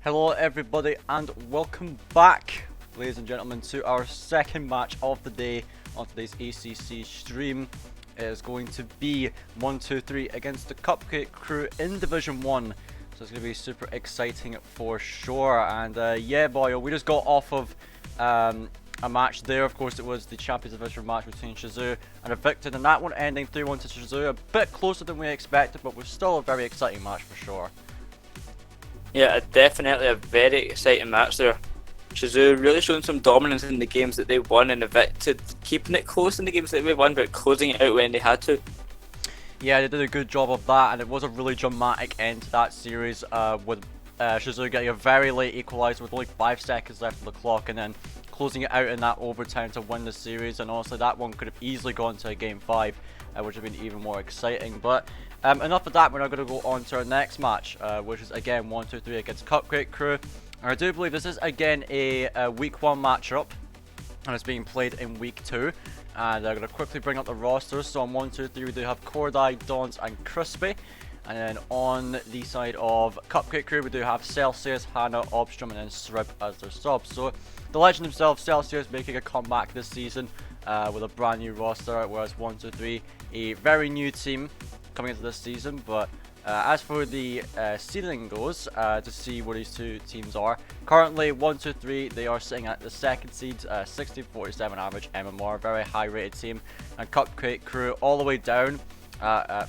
Hello everybody and welcome back, ladies and gentlemen, to our second match of the day on today's ECC stream. It is going to be 1-2-3 against the CupCake crew in Division 1. So it's going to be super exciting for sure. And yeah boy, we just got off of a match there. Of course it was the Champions Division match between Shazoo and Evicted, and that one ending 3-1 to Shazoo. A bit closer than we expected, but was still a very exciting match for sure. Yeah, definitely a very exciting match there. Shazoo really showing some dominance in the games that they won, and Evicted keeping it close in the games that they won, but closing it out when they had to. Yeah, they did a good job of that, and it was a really dramatic end to that series with Shazoo getting a very late equaliser with only 5 seconds left on the clock, and then closing it out in that overtime to win the series. And honestly, that one could have easily gone to a game 5, which would have been even more exciting. But enough of that, we're now going to go on to our next match, which is again 1-2-3 against CupCake crew. And I do believe this is again a week 1 matchup, and it's being played in week 2. And I'm going to quickly bring up the rosters. So on 1-2-3 we do have Cordai, Dons and Crispy. And then on the side of CupCake crew we do have Celsius, Hannah, Obstrom and then Srib as their subs. So the legend himself, Celsius, making a comeback this season with a brand new roster, whereas 1-2-3, a very new team coming into this season. But as for the seeding goes, to see where these two teams are, currently 1-2-3, they are sitting at the second seed, 60-47 average MMR, very high rated team, and CupCake crew all the way down at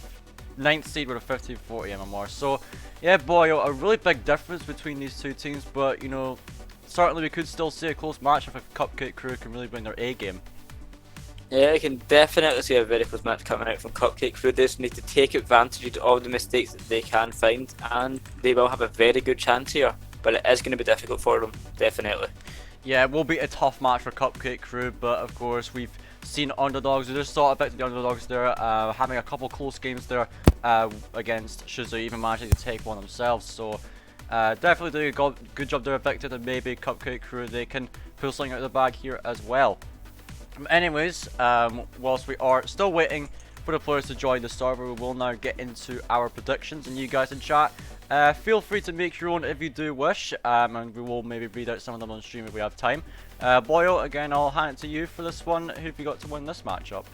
9th seed with a 50-40 MMR. So yeah boy, a really big difference between these two teams, but you know, certainly we could still see a close match if a CupCake crew can really bring their A game. Yeah, I can definitely see a very close match coming out from CupCake crew. They just need to take advantage of all the mistakes that they can find, and they will have a very good chance here, but it is going to be difficult for them, definitely. Yeah, it will be a tough match for CupCake crew, but of course we've seen underdogs. We just saw a bit of the underdogs there, having a couple close games there against Shazoo, even managing to take one themselves. So definitely doing a good job there, Evicted, and maybe CupCake crew, they can pull something out of the bag here as well. Anyways, whilst we are still waiting for the players to join the server, we will now get into our predictions, and you guys in chat, feel free to make your own if you do wish, and we will maybe read out some of them on stream if we have time. Boyle, again, I'll hand it to you for this one. Who have you got to win this matchup?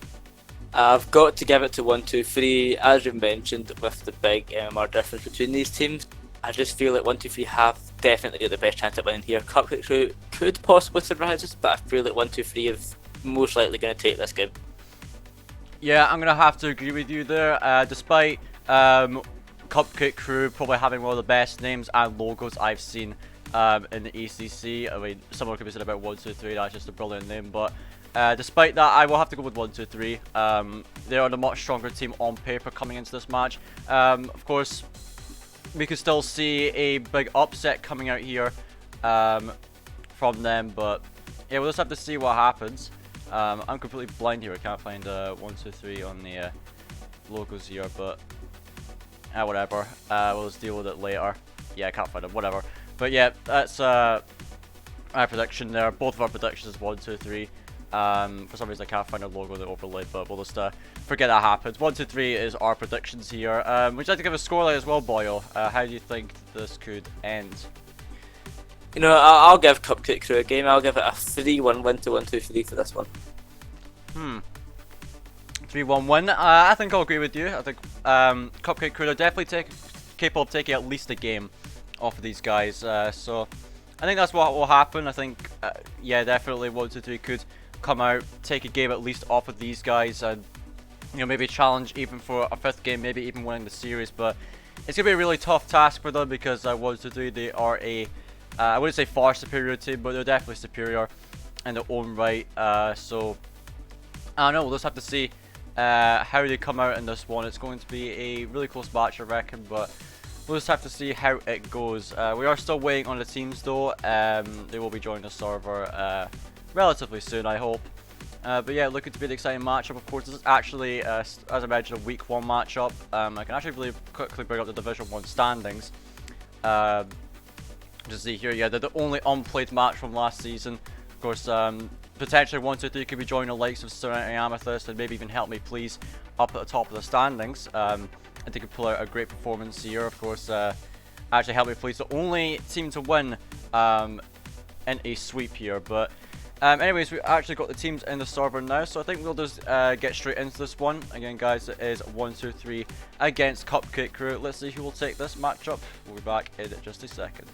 I've got to give it to 1-2-3, as you mentioned, with the big MMR difference between these teams. I just feel like 1-2-3 have definitely got the best chance at winning here. CupCake crew could possibly surprise us, but I feel like 1-2-3 is most likely going to take this game. Yeah, I'm going to have to agree with you there. Despite CupCake crew probably having one of the best names and logos I've seen in the ECC. I mean, someone could be said about 1-2-3, that's just a brilliant name. But despite that, I will have to go with 1-2-3. They are the much stronger team on paper coming into this match. Of course, we could still see a big upset coming out here from them. But yeah, we'll just have to see what happens. I'm completely blind here. I can't find 1-2-3 on the logos here, but whatever. We'll just deal with it later. Yeah, I can't find it. Whatever. But yeah, that's our prediction there. Both of our predictions is 1-2-3. For some reason I can't find a logo that overlaid, but we'll just forget that happens. 1-2-3 is our predictions here. Would you like to give a scoreline as well, Boyle? How do you think this could end? You know, I'll give CupCake crew a game. I'll give it a 3-1 win to 1-2-3 for this one. 3-1 win. I think I'll agree with you. I think CupCake crew are definitely capable of taking at least a game off of these guys. So I think that's what will happen. I think, yeah, definitely 1-2-3 could come out, take a game at least off of these guys, and you know, maybe challenge even for a 5th game, maybe even winning the series. But it's gonna be a really tough task for them because 1-2-3, they are a I wouldn't say far superior team, but they're definitely superior in their own right. So I don't know, we'll just have to see how they come out in this one. It's going to be a really close match, I reckon, but we'll just have to see how it goes. We are still waiting on the teams though. They will be joining the server relatively soon, I hope. But yeah, looking to be an exciting matchup. Of course, this is actually, as I mentioned, a week 1 matchup. I can actually really quickly bring up the Division 1 standings. Just see here, yeah, they're the only unplayed match from last season. Of course, potentially 1-2-3 could be joining the likes of Serenity Amethyst and maybe even Help Me Please up at the top of the standings. I think they could pull out a great performance here. Of course, actually help me fleece the only team to win in a sweep here. But anyways, we actually got the teams in the server now, so I think we'll just get straight into this one. Again, guys, it is 1, 2, 3 against CupCake crew. Let's see who will take this matchup. We'll be back in just a second.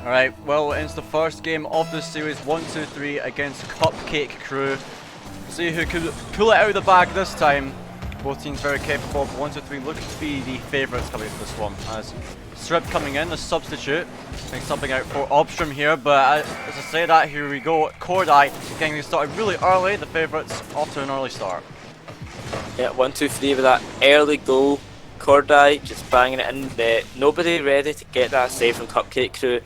Alright, well, it's the first game of the series, 1, 2, 3 against CupCake crew. See who can pull it out of the bag this time. Both teams very capable. 1, 2, 3 looking to be the favourites coming into this one. As Strip coming in, the substitute, getting something out for Obstrom here. But as I say that, here we go. Cordai getting started really early. The favourites off to an early start. Yeah, 1, 2, 3 with that early goal. Cordai just banging it in there. Nobody ready to get that save from CupCake crew.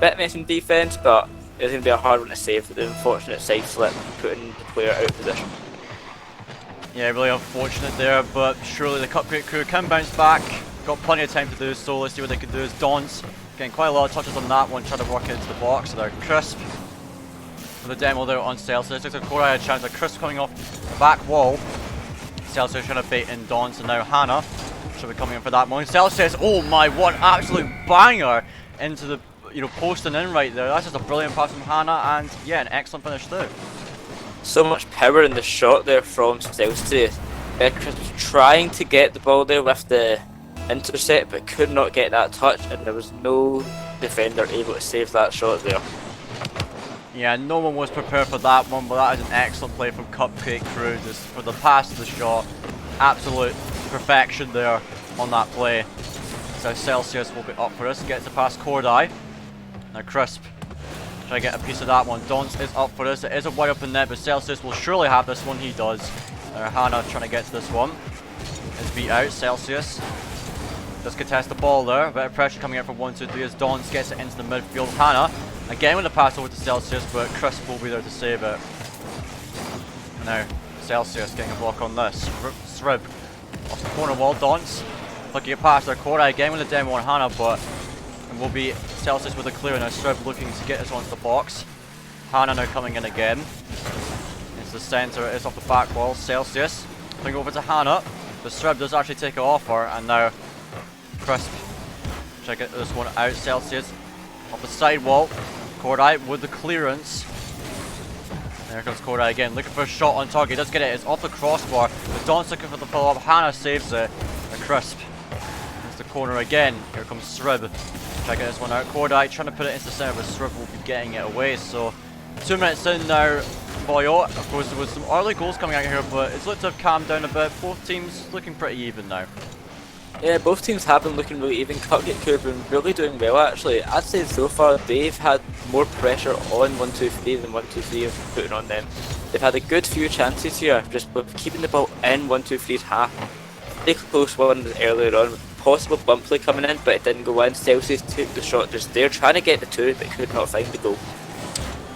Bit missing defence, but it's going to be a hard one to save with the unfortunate side flip, putting the player out of position. Yeah, really unfortunate there, but surely the CupCake crew can bounce back. Got plenty of time to do so. Let's see what they can do as Dons getting quite a lot of touches on that one, trying to work it into the box. So they're Crisp for the demo there on Celsius. Looks like Korai had a chance of Crisp coming off the back wall. Celsius trying to bait in Dons, and now Hannah should be coming in for that one. Celsius, oh my, what absolute banger into the posting in right there. That's just a brilliant pass from Hannah, and yeah, an excellent finish too. So much power in the shot there from Celsius. Chris was trying to get the ball there with the intercept, but could not get that touch, and there was no defender able to save that shot there. Yeah, no one was prepared for that one, but that is an excellent play from CupCake crew. Just for the pass to the shot, absolute perfection there on that play. So Celsius will be up for this, gets the pass Cordai. Now Crisp, try to get a piece of that one. Dons is up for this. It is a wide open net, but Celsius will surely have this one. He does. Hannah trying to get to this one. Is beat out. Celsius does contest the ball there. A bit of pressure coming out from 1, 2, 3 as Dons gets it into the midfield. Hannah again with the pass over to Celsius, but Crisp will be there to save it. And now Celsius getting a block on this. Srib off the corner wall. Dons looking at pass there. Cora again with the demo on Hannah, but it will be Celsius with a clear. Now Strib looking to get this onto the box. Hannah now coming in again. Into the centre, it is off the back wall. Celsius coming over to Hannah. The Strib does actually take it off her, and now Crisp try to get this one out. Celsius off the side wall. Cordai with the clearance. There comes Cordai again, looking for a shot on target. He does get it, it's off the crossbar. The Don's looking for the follow up. Hannah saves it. And Crisp into the corner again. Here comes Srib. Try to get this one out. Cordai trying to put it into the centre, but Srib will be getting it away. So 2 minutes in now. Boyo, of course, there was some early goals coming out here, but it's looked to have calmed down a bit. Both teams looking pretty even now. Yeah, both teams have been looking really even. CupCake crew have been really doing well actually. I'd say so far they've had more pressure on 1, 2, 3 than 1, 2, 3 have putting on them. They've had a good few chances here, just with keeping the ball in 1, 2, 3's half. They close one earlier on, possible bump play coming in, but it didn't go in. Celsius took the shot just there, trying to get the 2, but could not find the goal.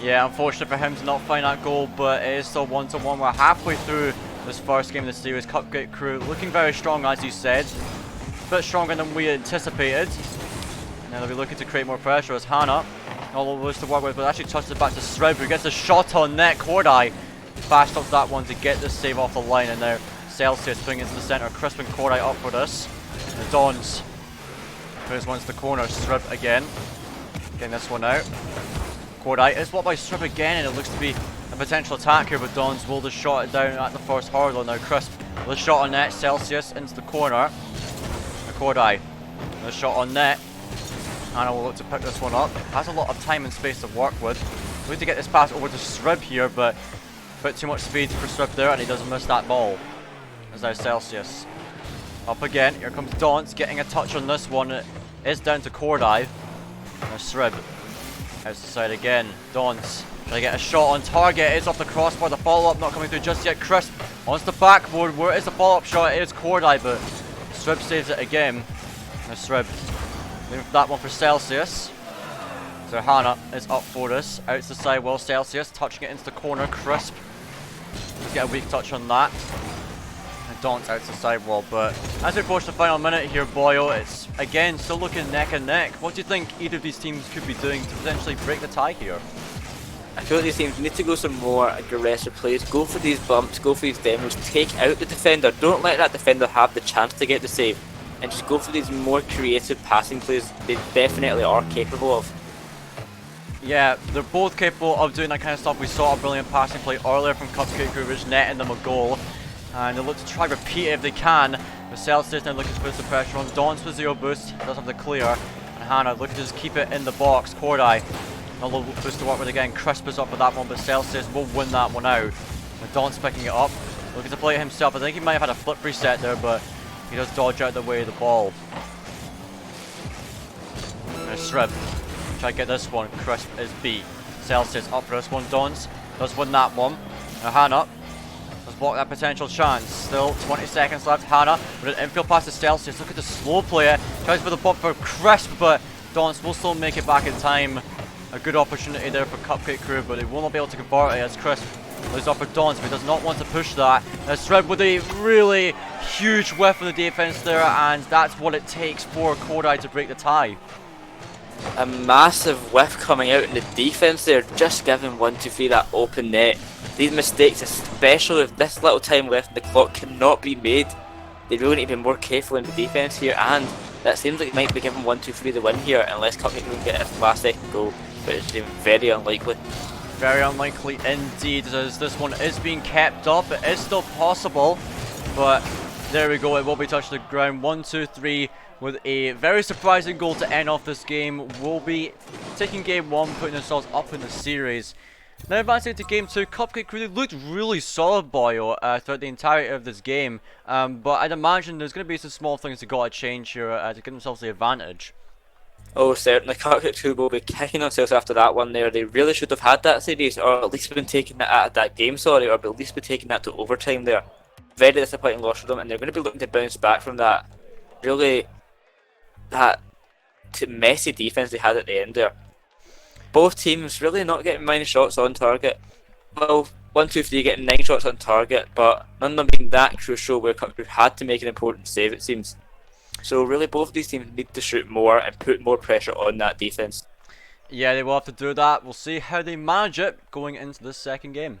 Yeah, unfortunate for him to not find that goal, but it is still 1-1. We're halfway through this first game of the series. CupCake crew looking very strong, as you said. A bit stronger than we anticipated. Now they'll be looking to create more pressure as Hannah all over to work with, but actually touches it back to Srib, who gets a shot on net. Cordai fast up that one to get this save off the line, and now Celsius putting it into the centre. Crisp and Cordai up for this. The Dons put this one to the corner. Srib again, getting this one out. Cordai is blocked by Srib again, and it looks to be a potential attack here, but Dons will just shot it down at the first hurdle. Now Crisp with a shot on net. Celsius into the corner. Cordai, the shot on net. Hannah will look to pick this one up. Has a lot of time and space to work with. We need to get this pass over to Srib here, but a bit too much speed for Srib there, and he does miss that ball. As now Celsius up again. Here comes Dons getting a touch on this one. It is down to Cordai. Now Srib out to the side again. Dons trying to get a shot on target. It's off the crossbar. The follow up not coming through just yet. Crisp onto the backboard. Where is the follow up shot? It is Cordai, but Srib saves it again. Now Srib Leaving that one for Celsius. So Hannah is up for this. Out to the side wall, Celsius touching it into the corner. Crisp. Let's get a weak touch on that. And Daunt's out to the side wall. But as we approach the final minute here, Boyle, it's again still looking neck and neck. What do you think either of these teams could be doing to potentially break the tie here? I feel like these teams need to go some more aggressive plays. Go for these bumps, go for these demos, take out the defender. Don't let that defender have the chance to get the save. And just go for these more creative passing plays they definitely are capable of. Yeah, they're both capable of doing that kind of stuff. We saw a brilliant passing play earlier from CupCake, who was netting them a goal. And they look to try repeat it if they can. But Celsius now looking to put some pressure on. Dawn's with 0 boost, does have the clear. And Hannah looking to just keep it in the box. Cordai, another boost to work with again. Crisp is up with that one, but Celsius will win that one out. And Dawn's picking it up, looking to play it himself. I think he might have had a flip reset there, but he does dodge out the way of the ball. And Shrib. Try to get this one. Crisp is beat. Celsius up for this one. Dons does win that one. Now Hannah does block that potential chance. Still 20 seconds left. Hannah with an infield pass to Celsius. Look at the slow play. Tries for the bump for Crisp, but Dons will still make it back in time. A good opportunity there for CupCake Crew, but they will not be able to convert it as Crisp is up for Dons, but he does not want to push that. Now Shrib with a really huge whiff of the defense there, and that's what it takes for Kodai to break the tie. A massive whiff coming out in the defense there, just giving 1-2-3 that open net. These mistakes, especially with this little time left in the clock, cannot be made. They really need to be more careful in the defense here, and that seems like it might be giving 1-2-3 the win here unless CupCake can get a last second goal, but it's very unlikely. Very unlikely indeed, as this one is being kept up. It is still possible, but there we go, it will be touched the ground. 1-2-3 with a very surprising goal to end off this game. We'll be taking game 1, putting themselves up in the series. Now advancing to game 2, CupCake really looked really solid, Boyo, throughout the entirety of this game. But I'd imagine there's going to be some small things that got to change here to give themselves the advantage. Oh, certainly. CupCake 2 will be kicking themselves after that one there. They really should have had that series, or at least been taking that at that game, sorry, or at least been taking that to overtime there. Very disappointing loss for them, and they're going to be looking to bounce back from that. Really, that messy defense they had at the end there. Both teams really not getting many shots on target. Well, 1-2-3 getting 9 shots on target, but none of them being that crucial where CupCake had to make an important save, it seems. So really both of these teams need to shoot more and put more pressure on that defense. Yeah, they will have to do that. We'll see how they manage it going into this second game.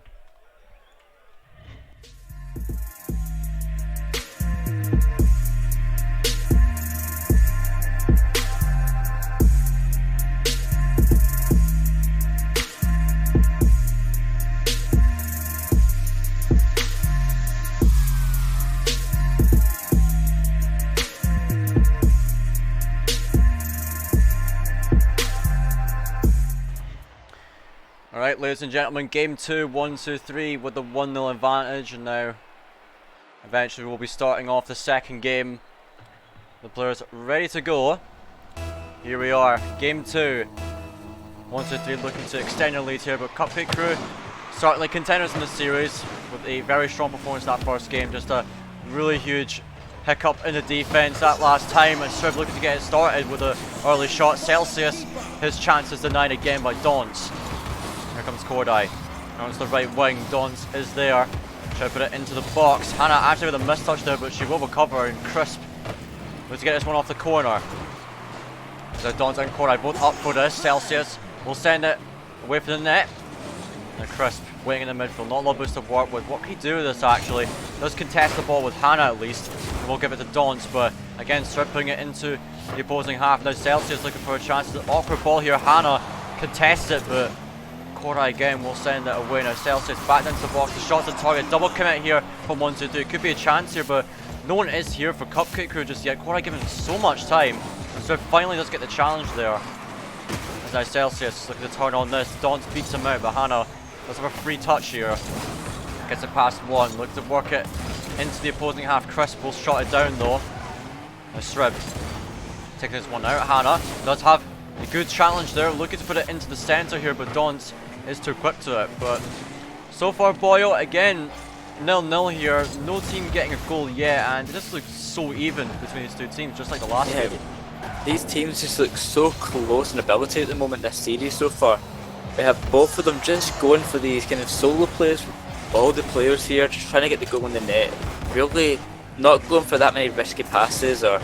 Alright, ladies and gentlemen, game 2, 1-2-3 with the 1-0 advantage, and now eventually we'll be starting off the second game. The players ready to go. Here we are, game 2. 1-2-3 looking to extend their lead here, but CupCake Crew certainly contenders in the series with a very strong performance that first game. Just a really huge hiccup in the defense that last time, and Shrib looking to get it started with an early shot. Celsius, his chances denied again by Dons. Here comes Cordai. On to the right wing. Dons is there. Try to put it into the box. Hannah actually with a mistouch there, but she will recover. And Crisp looks to get this one off the corner. So Dons and Cordai both up for this. Celsius will send it away from the net. And Crisp waiting in the midfield. Not a lot of boost to work with. What can he do with this actually? Does contest the ball with Hannah at least. And we'll give it to Dons, but again, Strip putting it into the opposing half. Now Celsius looking for a chance. It's an awkward ball here. Hannah contests it, but Cordai again will send it away. Now Celsius back into the box, the shots on target, double commit here from 1-2-3. It could be a chance here, but no one is here for CupCake Crew just yet. Cordai giving so much time, so finally does get the challenge there. As now Celsius looking to turn on this. Dons beats him out, but Hannah does have a free touch here. Gets it past one, looks to work it into the opposing half. Crisp will shot it down though. Now Shrib taking this one out. Hannah does have a good challenge there, looking to put it into the centre here, but Dons is too quick to it. But so far, Boyo, again, 0-0 here. No team getting a goal yet, and it just looks so even between these two teams, just like the last game. These teams just look so close in ability at the moment this series so far. We have both of them just going for these kind of solo plays. All the players here just trying to get the goal in the net. Really not going for that many risky passes or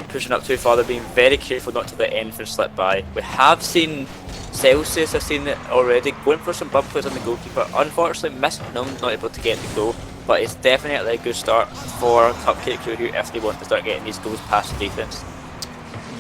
pushing up too far. They're being very careful not to let anything slip by. We have seen Celsius, I've seen it already, going for some bump plays on the goalkeeper. Unfortunately, missing him, not able to get the goal. But it's definitely a good start for CupCake Crew here if they want to start getting these goals past the defence.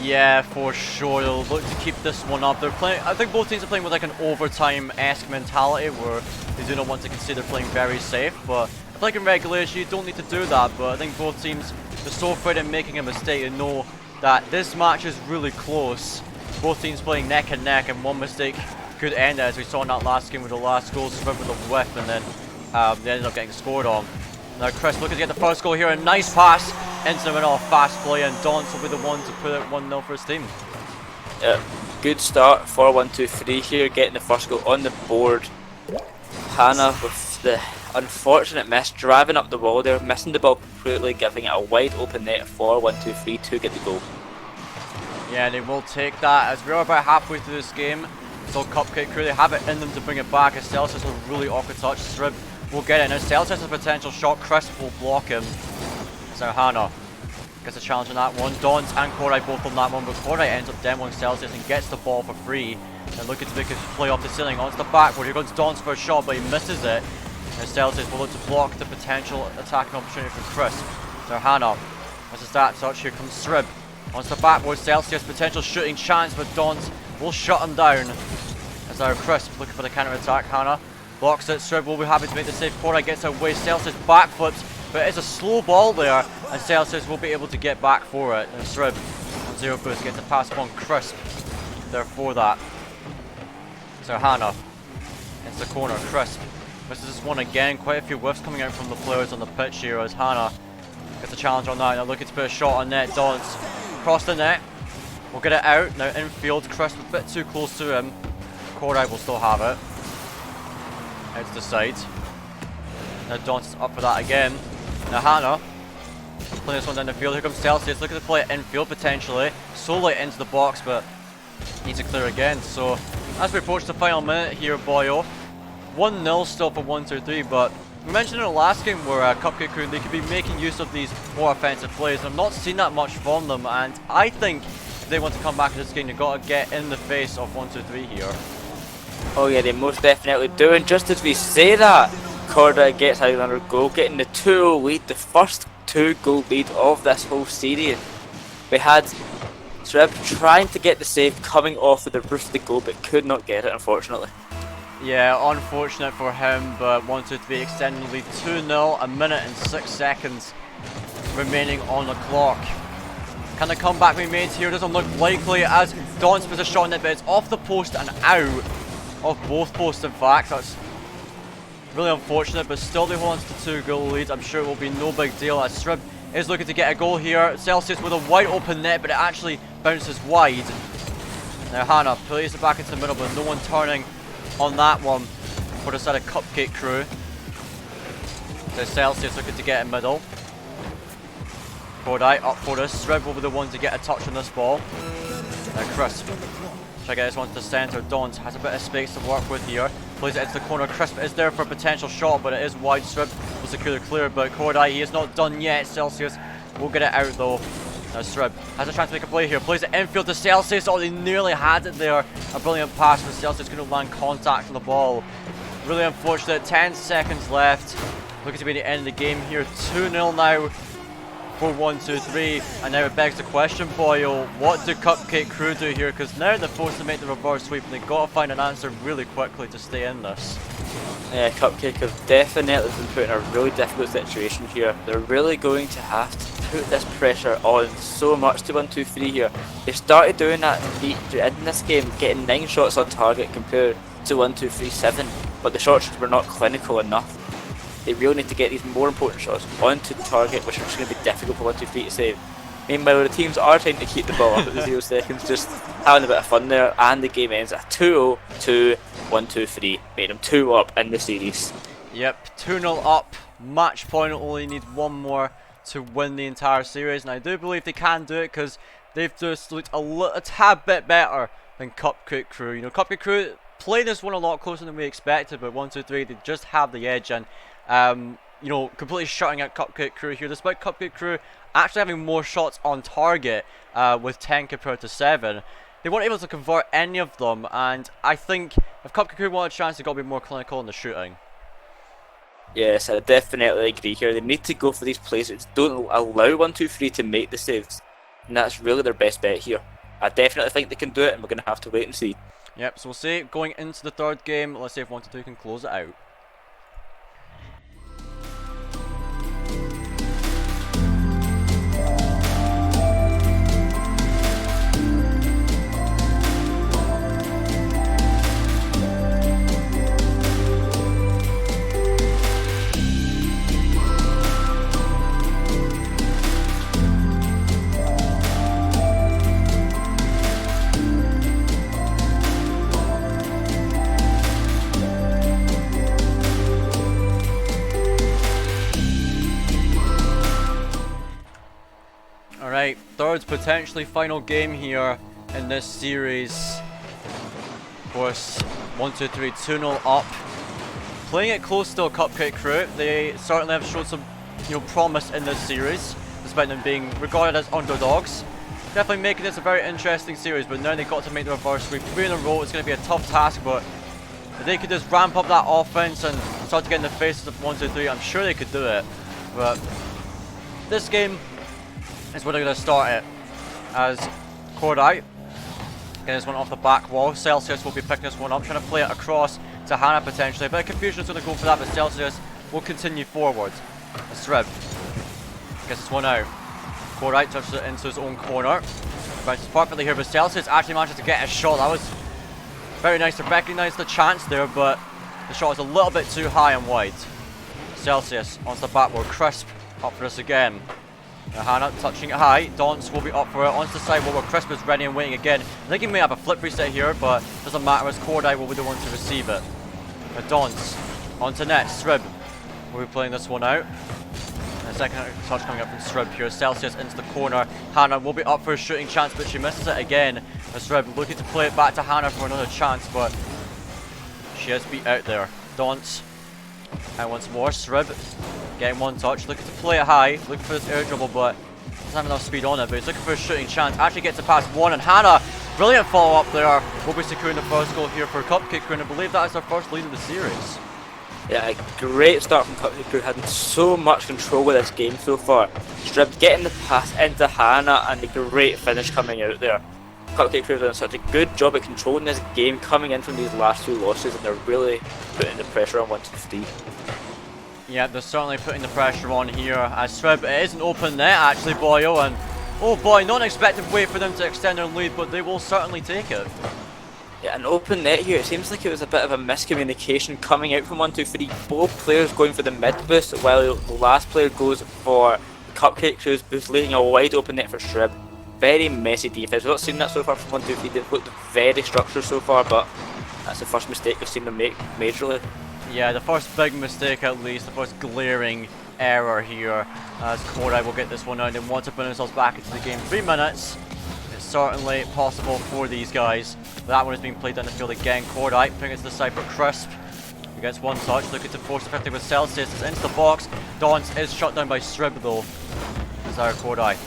Yeah, for sure. They'll look to keep this one up. They're playing. I think both teams are playing with like an overtime-esque mentality where they do not want to consider playing very safe. But I feel like in regulation, you don't need to do that. But I think both teams are so afraid of making a mistake and know that this match is really close. Both teams playing neck and neck, and one mistake could end it, as we saw in that last game with the last goal, Swim with a whiff, and then they ended up getting scored on. Now Chris looking to get the first goal here, a nice pass into the middle, fast play, and Dons will be the one to put it 1-0 for his team. Yeah, good start for 1-2-3 here, getting the first goal on the board. Hannah with the unfortunate miss, driving up the wall there, missing the ball completely, giving it a wide open net for 1-2-3 to get the goal. Yeah, they will take that as we're about halfway through this game. So CupCake Crew, they have it in them to bring it back as Celsius a really awkward touch. Strib will get it. Now Celsius has a potential shot, Chris will block him. So Hannah gets a challenge on that one. Dons and Korai both on that one, but Korai ends up demoing Celsius and gets the ball for free. And looking to make a play off the ceiling onto the backward. Here goes Dons for a shot, but he misses it. And Celsius will look to block the potential attacking opportunity from Chris. So Hannah, as a that touch, here comes Strib. Onto the backward, Celsius potential shooting chance, but Dons will shut him down. As now Chris looking for the counter attack. Hannah blocks it. Strib will be happy to make the save. Korai gets away. Celsius backflips, but it's a slow ball there, and Celsius will be able to get back for it. And Strib on zero boost gets a pass upon Crisp there for that. So Hannah into the corner. Crisp misses this one again. Quite a few whiffs coming out from the players on the pitch here as Hannah gets a challenge on that. Now looking to put a shot on net. Dons across the net. We'll get it out. Now infield, Crisp a bit too close to him. Korai will still have it. Out to the side. Now Dons up for that again. Now Hannah playing this one down the field. Here comes Celsius looking to play it infield potentially. Solely into the box, but needs to clear again. So as we approach the final minute here, boyo, 1-0 still for 1-2-3, but we mentioned in the last game where CupCake Crew, they could be making use of these more offensive plays. I've not seen that much from them, and I think if they want to come back to this game, they've got to get in the face of 1-2-3 here. Oh yeah, they most definitely do, and just as we say that, Corda gets another goal, getting the 2-0 lead, the first 2-goal lead of this whole series. We had Strib trying to get the save coming off of the roof of the goal, but could not get it, unfortunately. Yeah, unfortunate for him, but 1-2-3 extending the lead 2-0, a minute and 6 seconds remaining on the clock. Can the comeback be made here? Doesn't look likely as Dons puts a shot in it, but it's off the post and out of both posts in fact. That's really unfortunate, but still they hold on to the 2-goal lead. I'm sure it will be no big deal as Strib is looking to get a goal here. Celsius with a wide open net, but it actually bounces wide. Now Hannah plays it back into the middle, but no one turning on that one for the side of CupCake Crew. So Celsius looking to get in middle. Korai up for this. Strib will be the one to get a touch on this ball. Now Crisp try to get this one to the centre. Dons has a bit of space to work with here. Plays it into the corner. Crisp is there for a potential shot, but it is wide. Strib will secure the clear, but Korai, he is not done yet. Celsius will get it out though. Now Strib has a chance to make a play here. Plays it infield to Celsius. Oh, they nearly had it there. A brilliant pass, but Celsius couldn't land contact on the ball. Really unfortunate. 10 seconds left. Looking to be the end of the game here. 2-0 now for 1-2-3. And now it begs the question, boyo, what do CupCake Crew do here? Because now they're forced to make the reverse sweep and they've got to find an answer really quickly to stay in this. Yeah, CupCake have definitely been put in a really difficult situation here. They're really going to have to put this pressure on so much to 1-2-3 here. They started doing that in this game, getting 9 shots on target compared to 1-2-3-7, but the shots were not clinical enough. They really need to get these more important shots onto the target, which is going to be difficult for 1-2-3 to save. Meanwhile, the teams are trying to keep the ball up at the 0 seconds, just having a bit of fun there, and the game ends at 2-0 to 1-2-3, made them 2 up in the series. Yep, 2-0 up, match point, only need one more to win the entire series, and I do believe they can do it because they've just looked a tad bit better than CupCake Crew. You know, CupCake Crew played this one a lot closer than we expected, but 1-2-3, they just have the edge, and you know, completely shutting out CupCake Crew here, despite CupCake Crew actually having more shots on target with 10 compared to 7. They weren't able to convert any of them, and I think if CupCake Crew want a chance, they've got to be more clinical in the shooting. Yes, I definitely agree here. They need to go for these plays that don't allow 1-2-3 to make the saves, and that's really their best bet here. I definitely think they can do it, and we're going to have to wait and see. Yep, so we'll see going into the third game. Let's see if 1-2-3 can close it out. Alright, third potentially final game here in this series. Of course, 1-2-3, 2-0 up. Playing it close still, CupCake Crew. They certainly have shown some, you know, promise in this series, despite them being regarded as underdogs. Definitely making this a very interesting series, but now they've got to make the reverse sweep 3 in a row. It's going to be a tough task, but if they could just ramp up that offense and start to get in the faces of 1-2-3, I'm sure they could do it. But this game is where they're going to start it, as Cordite getting this one off the back wall. Celsius will be picking this one up, trying to play it across to Hannah potentially. A bit of confusion is going to go for that, but Celsius will continue forward. Srib gets this one out. Cordite touches it into his own corner. Bounces perfectly here, but Celsius actually manages to get a shot. That was very nice to recognise the chance there, but the shot was a little bit too high and wide. Celsius onto the backboard. Crisp up for this again. Hannah touching it high. Dons will be up for it. Onto the sideboard where Crisp is ready and waiting again. I think he may have a flip reset here, but doesn't matter as Cordite will be the one to receive it. Dons onto net. Srib will be playing this one out. And a second touch coming up from Srib here. Celsius into the corner. Hannah will be up for a shooting chance, but she misses it again. Srib looking to play it back to Hannah for another chance, but she has beat out there. Dons and once more. Srib getting one touch, looking to play it high, looking for this air dribble, but doesn't have enough speed on it, but he's looking for a shooting chance. Actually gets it past one, and Hannah, brilliant follow up there, will be securing the first goal here for CupCake Crew, and I believe that is their first lead in the series. Yeah, a great start from CupCake Crew, had so much control with this game so far. Strib getting the pass into Hannah, and a great finish coming out there. CupCake Crew have done such a good job at controlling this game coming in from these last two losses, and they're really putting the pressure on 1-2-3. Yeah, they're certainly putting the pressure on here, as Srib, it is an open net actually, Boyo, and oh boy, not an expected way for them to extend their lead, but they will certainly take it. Yeah, an open net here. It seems like it was a bit of a miscommunication coming out from 1-2-3. Both players going for the mid boost, while the last player goes for CupCake Crew's boost, leaving a wide open net for Srib. Very messy defense. We've not seen that so far from 1-2-3. They've looked very structured so far, but that's the first mistake I've seen them make majorly. Yeah, the first big mistake at least, the first glaring error here, as Cordite will get this one out and want to bring themselves back into the game. 3 minutes. It's certainly possible for these guys. That one is being played down the field again. Cordite putting it to the side for Crisp. He gets one touch, looking to force the 50 with Celsius. It's into the box. Dons is shut down by Srib though. As our Cordite.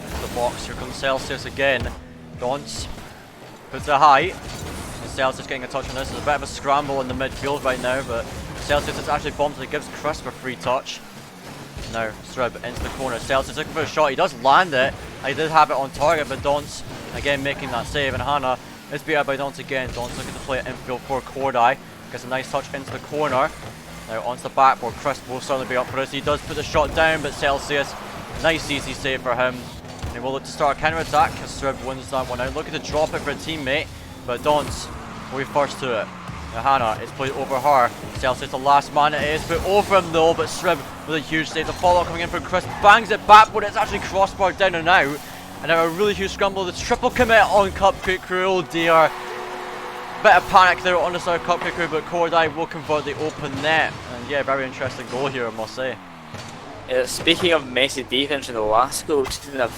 Into the box, here comes Celsius again. Dons puts it high. Celsius getting a touch on this. There's a bit of a scramble in the midfield right now, but Celsius has actually bumped it. It gives Crisp a free touch. Now Srib into the corner. Celsius looking for a shot. He does land it. He did have it on target, but Dons again making that save, and Hannah is beat out by Dons again. Dons looking to play it infield for Cordite. Gets a nice touch into the corner. Now onto the backboard. Crisp will certainly be up for this. He does put the shot down, but Celsius, nice easy save for him. And he will look to start a counter attack as Srib wins that one out. Looking to drop it for a teammate, but Dons will be first to it. Now Hannah is played over her. Celsius the last man. It is put over him though, but Srib with a huge save. The follow coming in from Chris bangs it back, but it's actually crossbar down and out. And now a really huge scramble. The triple commit on CupCake Crew. Oh dear. Bit of panic there on the side of CupCake Crew, but Cordite will convert the open net. And yeah, very interesting goal here, I must say. Speaking of messy defense in the last goal, we've seen a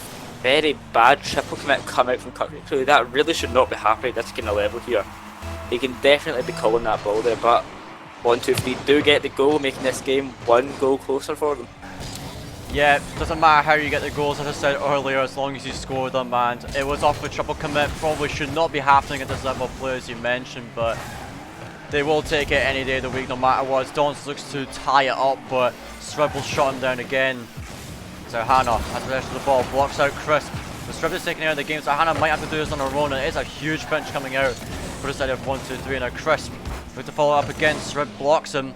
very bad triple commit come out from CupCake Crew. That really should not be happening at this kind of level here. He can definitely be calling that ball there, but 1-2-3 do get the goal, making this game 1 goal closer for them. Yeah, doesn't matter how you get the goals, as I said earlier, as long as you score them, and it was off the triple commit. Probably should not be happening at this level of play, as you mentioned, but they will take it any day of the week, no matter what. Donce looks to tie it up, but Srib will shut him down again. So Hannah has the rest of the ball, blocks out Crisp. The Srib is taken out of the game, so Hannah might have to do this on her own, and it is a huge pinch coming out for the side of 1-2-3. Now Crisp with to follow up again, Srib blocks him,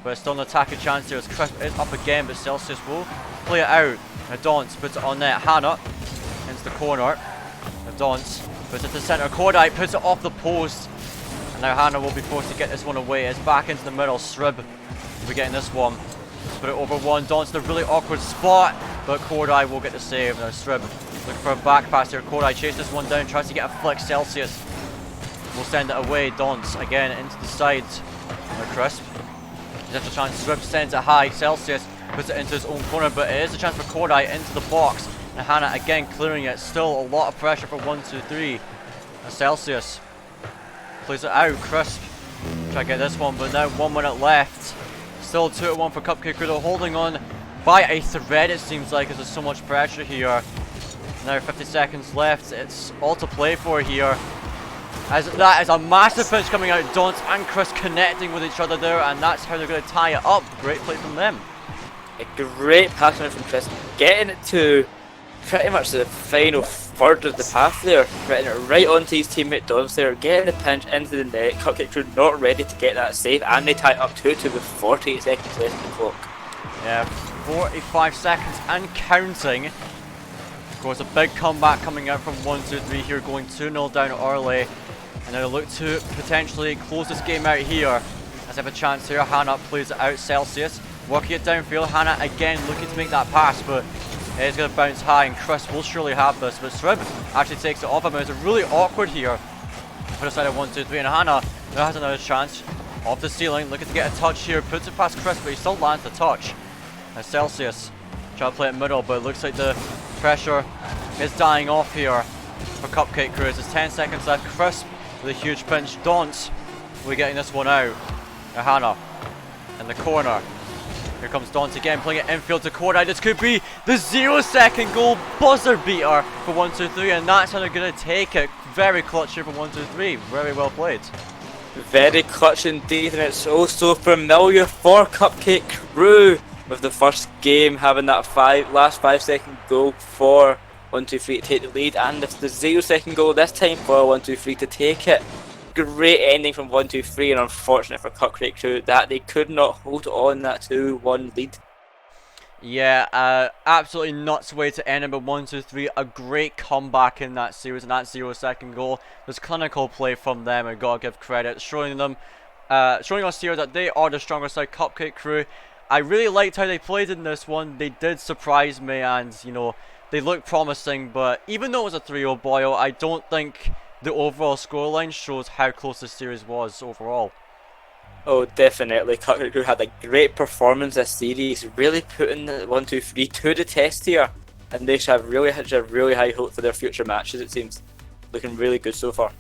but it's still an attacking chance here as Crisp is up again, but Celsius will play it out. Now Donce puts it on net, Hannah into the corner. Now Donce puts it to centre, Cordite puts it off the post, and now Hannah will be forced to get this one away. It's back into the middle, Srib will be getting this one. Put it over one, Donce in a really awkward spot, but Cordite will get the save. Now Srib looking for a back pass here, Cordite chases this one down, tries to get a flick, Celsius will send it away, Donce again into the sides. Now Crisp, there's a chance, Srib sends it high, Celsius puts it into his own corner, but it is a chance for Cordite into the box, and Hannah again clearing it. Still a lot of pressure for 1-2-3. And Celsius plays it out, Crisp try to get this one, but now 1 minute left. Still 2-1 for CupCake Crew, holding on by a thread it seems like, as there's so much pressure here. Now 50 seconds left, it's all to play for here. As that is a massive pinch coming out, Donce and Chris connecting with each other there, and that's how they're going to tie it up. Great play from them. A great pass from Chris, getting it to pretty much the final third of the path there, getting it right onto his teammate Donce there, getting the pinch into the net. CupCake Crew not ready to get that save, and they tie it up 2-2 with 48 seconds left on the clock. Yeah, 45 seconds and counting. Of course, a big comeback coming out from 1-2-3 here, going 2-0 down early. And now they look to potentially close this game out here. As they have a chance here, Hannah plays it out, Celsius working it downfield. Hannah again looking to make that pass, but it is going to bounce high, and Chris will surely have this. But Srib actually takes it off him. It's really awkward here for the side of 1-2-3, and Hannah now has another chance off the ceiling, looking to get a touch here, puts it past Chris, but he still lands the touch. Now Celsius trying to play it middle, but it looks like the pressure is dying off here for CupCake Crew. There's 10 seconds left. Chris with a huge pinch. Donce will be getting this one out. Now Hannah in the corner. Here comes Donce again, playing it infield to Cordite. This could be the 0-second goal buzzer beater for 1-2-3, and that's how they're going to take it. Very clutch here for 1-2-3. Very well played. Very clutch indeed, and it's also familiar for CupCake Crew, with the first game having that last 5-second goal for 1-2-3 to take the lead, and it's the 0-second goal this time for 1-2-3 to take it. Great ending from 1-2-3, and unfortunate for CupCake Crew that they could not hold on that 2-1 lead. Yeah, absolutely nuts way to end it, but 1-2-3, a great comeback in that series, and that 0-second goal was clinical play from them. I gotta give credit, showing us here that they are the stronger side. CupCake Crew, I really liked how they played in this one. They did surprise me, and you know, they looked promising, but even though it was a 3-0 boil, I don't think the overall scoreline shows how close this series was overall. Oh, definitely. CupCake Crew had a great performance this series, really putting the 1-2-3 to the test here, and they should have really high hope for their future matches. It seems looking really good so far.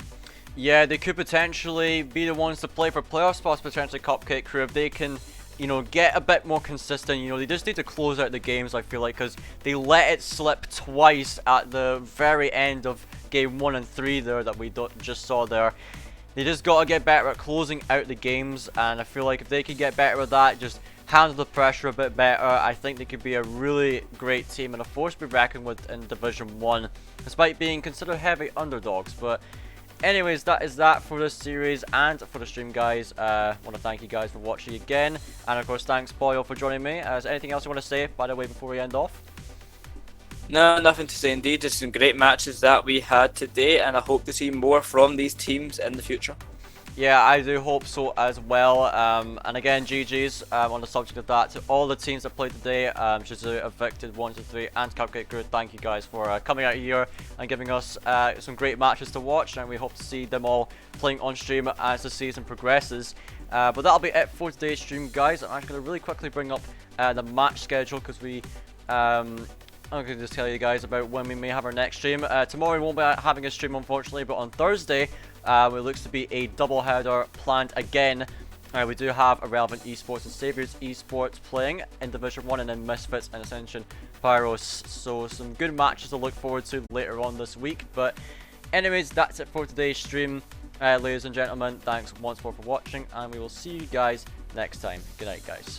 Yeah, they could potentially be the ones to play for playoff spots, potentially CupCake Crew, if they can, you know, get a bit more consistent. You know, they just need to close out the games, I feel like, because they let it slip twice at the very end of game 1 and 3 there that we just saw there. They just got to get better at closing out the games, and I feel like if they can get better with that, just handle the pressure a bit better, I think they could be a really great team and a force to be reckoned with in Division 1, despite being considered heavy underdogs. But anyways, that is that for this series and for the stream, guys. I want to thank you guys for watching again, and of course thanks Boyle for joining me. Is there anything else you want to say, by the way, before we end off? No, nothing to say indeed. Just some great matches that we had today, and I hope to see more from these teams in the future. Yeah, I do hope so as well. And again, GG's on the subject of that to all the teams that played today. Shizu, Evicted, 1-2-3, and CupCake Crew. Thank you guys for coming out here and giving us some great matches to watch, and we hope to see them all playing on stream as the season progresses. But that'll be it for today's stream, guys. I'm actually going to really quickly bring up the match schedule, because we I'm going to just tell you guys about when we may have our next stream. Tomorrow we won't be having a stream, unfortunately, but on Thursday, it looks to be a double header planned again. We do have Irrelevant Esports and Saviors Esports playing in Division 1, and then Misfits and Ascension Pyros. So some good matches to look forward to later on this week. But anyways, that's it for today's stream. Ladies and gentlemen, thanks once more for watching, and we will see you guys next time. Good night, guys.